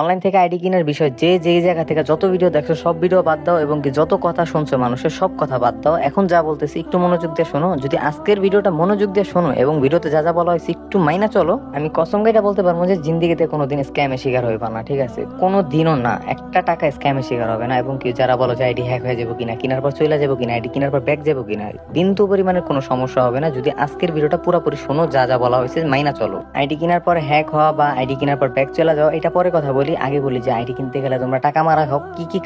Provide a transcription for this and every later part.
Online থেকে ID কেনার বিষয় যে যেই জায়গা থেকে যত ভিডিও দেখছো সব ভিডিও বাদ দাও এবং কি যত কথা শুনছো মানুষের সব কথা বাদ দাও। এখন যা বলতেছি একটু মনোযোগ দিয়ে শোনো। যদি আজকের ভিডিওটা মনোযোগ দিয়ে শোনো এবং ভিডিওতে যা যা বলা হয়েছে একটু মাইনা চলো, আমি কসম গাইটা বলতে পারবো যে জিন্দিগিতে কোনোদিন স্ক্যামের শিকার হইবা না। ঠিক আছে, কোনো দিনও না, একটা টাকা স্ক্যামের শিকার হবে না। এবং কি যারা বলো যে আইডি হ্যাক হয়ে যাবো কিনা, কেনার পর চলে যাবো কিনা, আইডি কেনার পর ব্যাক যাবো কিনা, বিন্দু পরিমাণের কোনো সমস্যা হবে না যদি আজকের ভিডিওটা পুরোপুরি শোনো, যা যা বলা হয়েছে মাইনা চলো। আইডি কেনার পর হ্যাক হওয়া বা আইডি কেনার পর ব্যাক চলে যাওয়া এটা পরে কথা বলি। আগে বলি যে আইডি কিনতে গেলে তোমরা টাকা মারা খাও, কি কি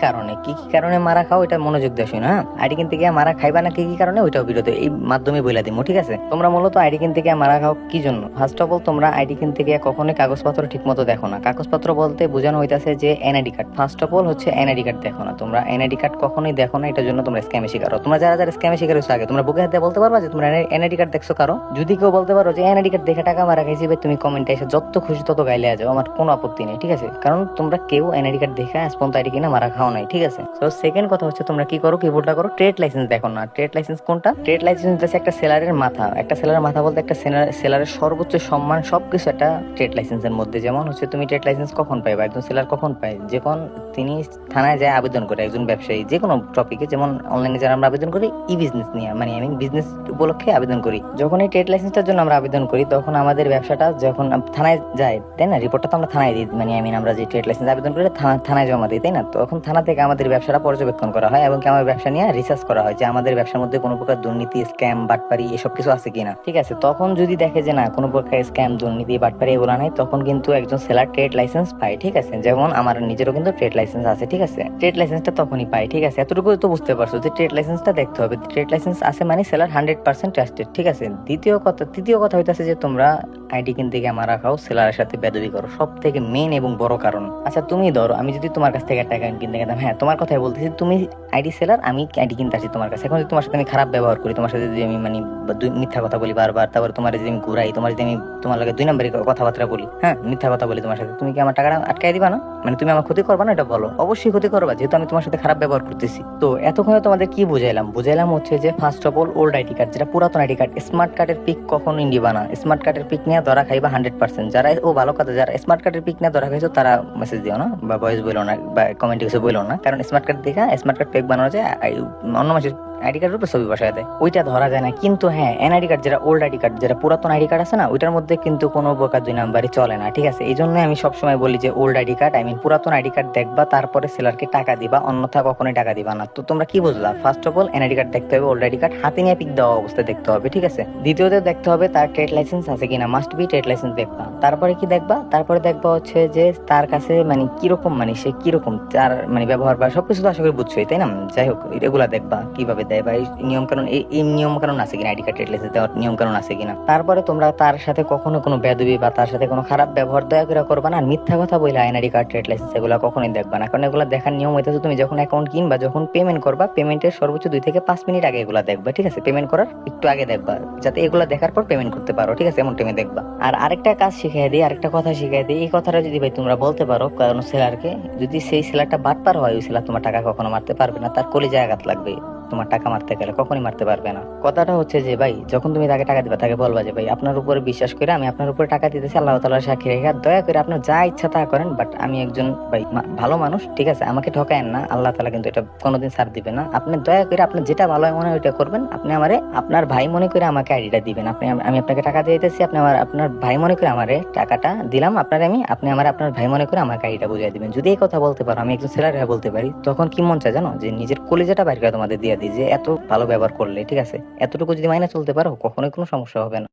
কারণে মারা খাও এটা মনোযোগ দিয়ে শোনো। হ্যাঁ, আইডি কিনতে গিয়ে মারা খাইবা না কি কি কারণে ওইটাও ভিডিওতে এই মাধ্যমে বলে দিব। ঠিক আছে, তোমরা মূলত আইডি কিনতে গিয়ে মারা খাও কি জন্য? ফার্স্ট অফ অল তোমরা আইডি কিনতে গিয়ে কখনোই কাগজপত্র ঠিক মতো দেখো না। কাগজপত্র বলতে বোঝানো হইতাছে যে NID card. First of all হচ্ছে এনআইডি কার্ড দেখো না, তোমরা এনআইডি কার্ড কখনোই দেখো না। এটার জন্য তোমরা স্ক্যামে শিকার হও। তোমরা যারা যারা স্ক্যামে শিকার হয়েছো আগে তোমরা বুকে হাতে বলতে পারবা যে তোমরা এনআইডি কার্ড দেখছো কারো? যদি কেউ বলতে পারো যে এনআইডি কার্ড দেখে টাকা মারা খাইছি ভাই, তুমি কমেন্টে এসে যত খুশি তত গাইলে যাও, আমার কোনো আপত্তি নেই। ঠিক আছে, কারণ তোমরা কেউ এনআইডি কার্ড দেখে স্পন্দ আইডি কিনা মারা খাও নাই। ঠিক আছে, তো সেকেন্ড কথা হচ্ছে তোমরা কি করো, কিবোর্ডটা করো ট্রেড লাইসেন্স দেখো না। ট্রেড লাইসেন্স কোনটা? ট্রেড লাইসেন্স হচ্ছে একটা সেলারের মাথা। একটা সেলারের মাথা বলতে একটা সেলারের সর্বোচ্চ সম্মান সবকিছু একটা ট্রেড লাইসেন্সের মধ্যে। যেমন হচ্ছে তুমি ট্রেড লাইসেন্স কখন পাইবা, একজন সেলার কখন পায়? যখন তিনি থানায় যায় আবেদন করে, একজন ব্যবসায়ী যে কোনো টপিকে, যেমন অনলাইনে যারা আমরা আবেদন করি ই বিজনেস নিয়ে, মানে আমি বিজনেস উপলক্ষে আবেদন করি। যখন এই ট্রেড লাইসেন্সটার জন্য আমরা আবেদন করি তখন আমাদের ব্যবসাটা যখন থানায় যায়, তাই না? রিপোর্টটা তো আমরা থানায় দিই, মানে আমরা যে ট্রেড লাইসেন্স আবেদন করি থানায় জমা দিই, তাই না? তখন থানা থেকে আমাদের ব্যবসাটা পর্যবেক্ষণ করা হয় এবং আমার ব্যবসা নিয়ে রিসার্চ করা হয় যে আমাদের ব্যবসার মধ্যে কোনো প্রকার দুর্নীতি, স্ক্যাম, বাটপারি এসব কিছু আছে কিনা। ঠিক আছে, তখন যদি দেখে যে না কোনো প্রকার স্ক্যাম, দুর্নীতি, বাটপারি এগুলো নাই, তখন কিন্তু একজন সেলার ট্রেড লাইসেন্স পায়। ঠিক আছে, যেমন আমার নিজেরও কিন্তু ট্রেড লাইসেন্স আছে। ঠিক আছে, ট্রেড লাইসেন্সটা তখনই পাই। ঠিক আছে, এতটুকু তো বুঝতে পারছো যে ট্রেড লাইসেন্সটা দেখতে হবে। ট্রেড লাইসেন্স আছে মানে সেলার 100% ট্রাস্টেড। ঠিক আছে, তৃতীয় কথা হইতাছে যে তোমরা আইডি কিনতে গিয়ে মারা খাও, সেলারের সাথে বেদবি করো, সব থেকে মেন এবং বড় কারণ। আচ্ছা তুমি ধরো আমি যদি তোমার কাছ থেকে টাকা কিনতে গেলাম, হ্যাঁ তোমার কথাই বলতেছি, তুমি আইডি সেলার, আমি আইডি কিনতে আসি তোমার কাছে। এখন যদি তোমার সাথে আমি খারাপ ব্যবহার করি, তোমার সাথে যদি আমি মানে মিথ্যা কথা বলি বারবার, তারপরে তোমার যদি আমি ঘুরাই, তোমার যদি আমি তোমার লগে 2 নম্বরের কথাবার্তা বলি, হ্যাঁ মিথ্যা কথা বলি তোমার সাথে, তুমি কি আমার টাকাটা আটকাই দিবা না? মানে তুমি আমার ক্ষতি করবা না? এটা বলো। অবশ্যই ক্ষতি করবা, যেহেতু আমি তোমার সাথে খারাপ ব্যবহার করতেছি। তো এতক্ষণে তোমাদের কি বুঝাইলাম হচ্ছে যে first of all old ID card, যেটা পুরাতন আইডি কার্ড, স্মার্ট কার্ডের পিক কখনোই নিবা না। স্মার্ট কার্ডের পিক নিয়ে ধরা খাইবা 100%। যারা ভালো কথা, যারা স্মার্ট কার্ডের পিক নিয়ে ধরা খাইছো তারা মেসেজ দিও না বা ভয়েস বলো না বা কমেন্টে কিছু বলো না, কারণ স্মার্ট কার্ড দেখা স্মার্ট কার্ড পেক বানানো যায় অন্য মাসের আইডি কার্ডের উপর ছবি বসায় দেয়, ওইটা ধরা যায় না। কিন্তু হ্যাঁ এনআইডি কার্ড, যেটা ওল্ড আইডি কার্ড, যেটা পুরাতন আইডি কার্ড আছে না, ওইটার মধ্যে কিন্তু কোনো প্রকার 2 নাম্বারই চলে না। ঠিক আছে, এই জন্য আমি সবসময় বলি যে ওল্ড আইডি কার্ড, পুরাতন আইডি কার্ড দেখবা, তারপরে সেলারকে টাকা দিবা, অন্যথা কখনোই টাকা দিবা না। তো তোমরা কি বুঝলা? First of all NID card দেখতে হবে, ওল্ড আইডি কার্ড হাতে নিয়ে পিক দেওয়া অবস্থায় দেখতে হবে। ঠিক আছে, দ্বিতীয়ত দেখতে হবে তার ট্রেড লাইসেন্স আছে কিনা, মাস্ট বি ট্রেড লাইসেন্স দেখবা। তারপরে কি দেখবা? তারপরে দেখবা হচ্ছে যে তার কাছে মানে কিরকম, মানে সে কিরকম তার মানে ব্যবহার বা সবকিছু তো আশা করি বুঝছোই, তাই না? যাই হোক, এগুলা দেখবা কিভাবে দেয় বা নিয়ম কারণ, এই নিয়ম কারণ আছে কিনা, আইডি কার্ড ট্রেড লাইসেন্স দেওয়ার নিয়ম কারণ আছে কিনা। তারপরে তোমরা তার সাথে কখনো কোনো বেদবি বা তার সাথে কোনো খারাপ ব্যবহার দয়া করে করবা না। আর মিথ্যা কথা বলে আইডি কার্ড ট্রেড লাইসেন্স এগুলো কখনোই দেখবা না, কারণ এগুলো দেখার নিয়ম হইতেছে তুমি যখন অ্যাকাউন্ট কিনবা, যখন পেমেন্ট করবা, পেমেন্টের সর্বোচ্চ 2 থেকে 5 মিনিট আগে এগুলো দেখবা। ঠিক আছে, পেমেন্ট করার একটু আগে দেখবা, যাতে এগুলো দেখার পর পেমেন্ট করতে পারো। ঠিক আছে, এমন টাইমে দেখবা। আর আরেকটা কাজ শিখিয়ে দিই, আরেকটা কথা শিখিয়ে দিই। এই কথাটা যদি ভাই তোমরা বলতে পারো কারণ সেলারকে, যদি সেই সেলারটা বাটপার হয়, ওই সেলার তোমার টাকা কখনো মারতে পারবে না, তার কলিজায় আঘাত লাগবে। তোমার টাকা মারতে গেলে কখনই মারতে পারবে না। কথাটা হচ্ছে যে ভাই যখন তুমি তাকে টাকা দিবা, তাকে বলবা যে ভাই আপনার উপরে বিশ্বাস করে আমি আপনার উপরে টাকা দিতেছি, আল্লাহ তাআলার সাক্ষী রেখে দয়া করে আপনার যা ইচ্ছা তা করেন, বাট আমি একজন ভাই ভালো মানুষ। ঠিক আছে, আমাকে ঠকায়েন না, আল্লাহ তাআলা কিন্তু এটা কোনোদিন ছাড় দিবে না। আপনি দয়া করে আপনার যেটা ভালো মনে হয় ওইটা করবেন। আপনি আমারে আপনার ভাই মনে করে আমাকে আইডিটা দিবেন। আমি আপনাকে টাকা দিয়ে দিতেছি, আপনি আপনার ভাই মনে করে আমারে টাকাটা দিলাম আপনার আপনি আমার আপনার ভাই মনে করে আমাকে আইডিটা বুঝিয়ে দিবেন। যদি এই কথা বলতে পারো, আমি একজন সেলার হয়ে বলতে পারি, তখন কি মন চায় জানো? যে নিজের কলিজাটা বাইরে করে তোমাদের দিয়ে দিই, যে এত ভালো ব্যবহার করলে। ঠিক আছে, এতটুকু যদি মাইনে চলতে পারো কখনোই কোনো সমস্যা হবে না।